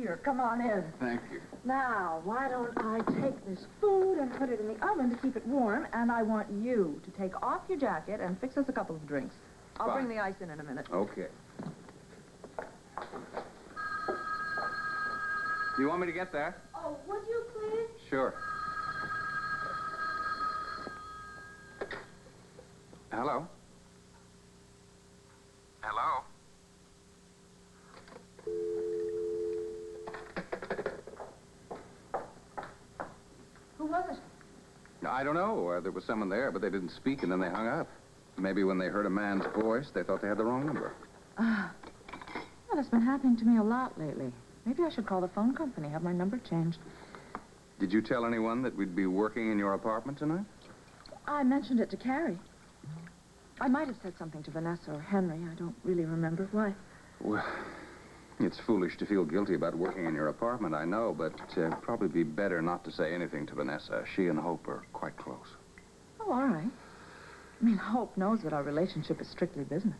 here. Come on in. Thank you. Now, why don't I take this food and put it in the oven to keep it warm, and I want you to take off your jacket and fix us a couple of drinks. I'll bring the ice in a minute. Okay. Do you want me to get that? Oh, would you please? Sure. Hello? Hello? Who was it? I don't know. There was someone there, but they didn't speak, and then they hung up. Maybe when they heard a man's voice, they thought they had the wrong number. Well, it's been happening to me a lot lately. Maybe I should call the phone company, have my number changed. Did you tell anyone that we'd be working in your apartment tonight? I mentioned it to Carrie. I might have said something to Vanessa or Henry. I don't really remember. Why? Well, it's foolish to feel guilty about working in your apartment, I know, but it'd probably be better not to say anything to Vanessa. She and Hope are quite close. Oh, all right. I mean, Hope knows that our relationship is strictly business.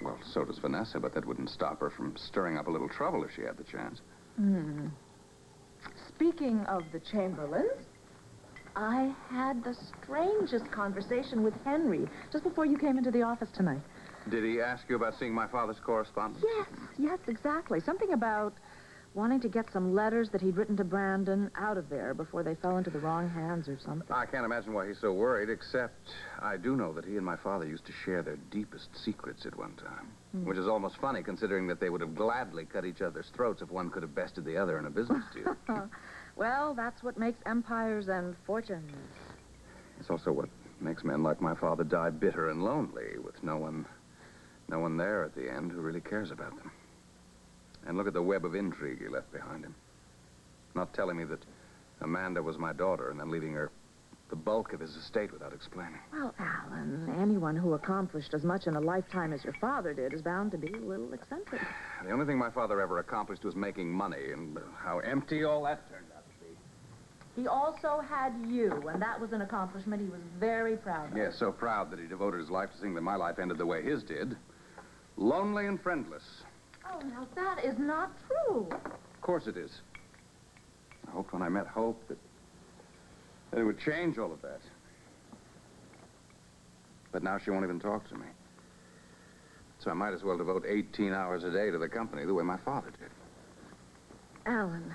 Well, so does Vanessa, but that wouldn't stop her from stirring up a little trouble if she had the chance. Speaking of the Chamberlains, I had the strangest conversation with Henry just before you came into the office tonight. Did he ask you about seeing my father's correspondence? Yes, exactly. Something about wanting to get some letters that he'd written to Brandon out of there before they fell into the wrong hands or something. I can't imagine why he's so worried, except I do know that he and my father used to share their deepest secrets at one time, which is almost funny considering that they would have gladly cut each other's throats if one could have bested the other in a business deal. Well, that's what makes empires and fortunes. It's also what makes men like my father die bitter and lonely, with no one there at the end who really cares about them. And look at the web of intrigue he left behind him. Not telling me that Amanda was my daughter and then leaving her the bulk of his estate without explaining. Well, Alan, anyone who accomplished as much in a lifetime as your father did is bound to be a little eccentric. The only thing my father ever accomplished was making money, and how empty all that turned out to be. He also had you, and that was an accomplishment he was very proud of. Yes, so proud that he devoted his life to seeing that my life ended the way his did. Lonely and friendless. Oh, now that is not true. Of course it is. I hoped when I met Hope that it would change all of that. But now she won't even talk to me. So I might as well devote 18 hours a day to the company the way my father did. Alan,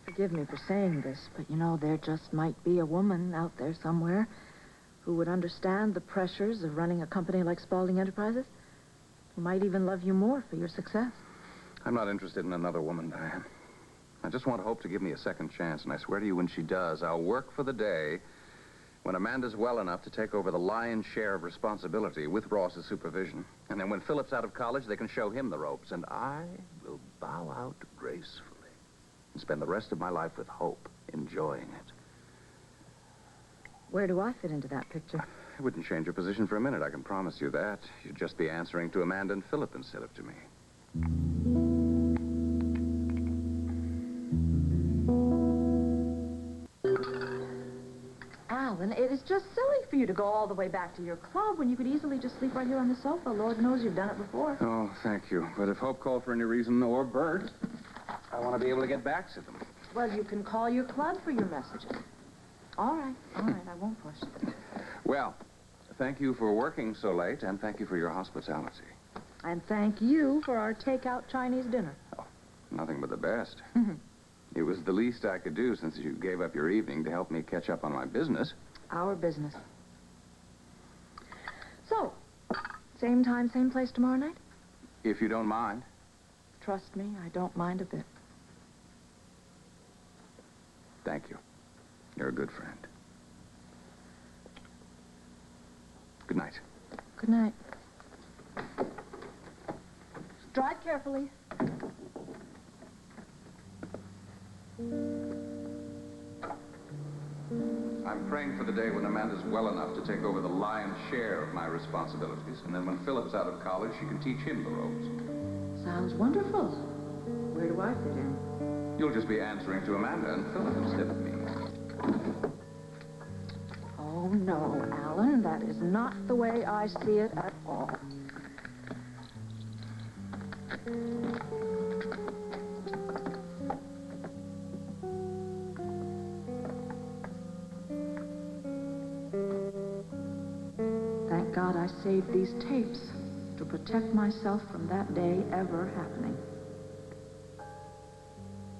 forgive me for saying this, but you know, there just might be a woman out there somewhere who would understand the pressures of running a company like Spaulding Enterprises. Who might even love you more for your success. I'm not interested in another woman, Diane. I just want Hope to give me a second chance, and I swear to you when she does, I'll work for the day when Amanda's well enough to take over the lion's share of responsibility with Ross's supervision. And then when Philip's out of college, they can show him the ropes, and I will bow out gracefully and spend the rest of my life with Hope, enjoying it. Where do I fit into that picture? It wouldn't change your position for a minute, I can promise you that. You'd just be answering to Amanda and Philip instead of to me. Alan, it is just silly for you to go all the way back to your club when you could easily just sleep right here on the sofa. Lord knows you've done it before. Oh, thank you. But if Hope called for any reason, or Bert, I want to be able to get back to them. Well, you can call your club for your messages. All right, I won't push. Well, thank you for working so late, and thank you for your hospitality. And thank you for our takeout Chinese dinner. Oh, nothing but the best. It was the least I could do since you gave up your evening to help me catch up on my business. Our business. So, same time, same place tomorrow night? If you don't mind. Trust me, I don't mind a bit. Thank you. You're a good friend. Good night. Good night. Drive carefully. I'm praying for the day when Amanda's well enough to take over the lion's share of my responsibilities, and then when Philip's out of college, she can teach him the ropes. Sounds wonderful. Where do I fit in? You'll just be answering to Amanda and Philip instead of me. Oh, no, Alan, that is not the way I see it at all. Thank God I saved these tapes to protect myself from that day ever happening.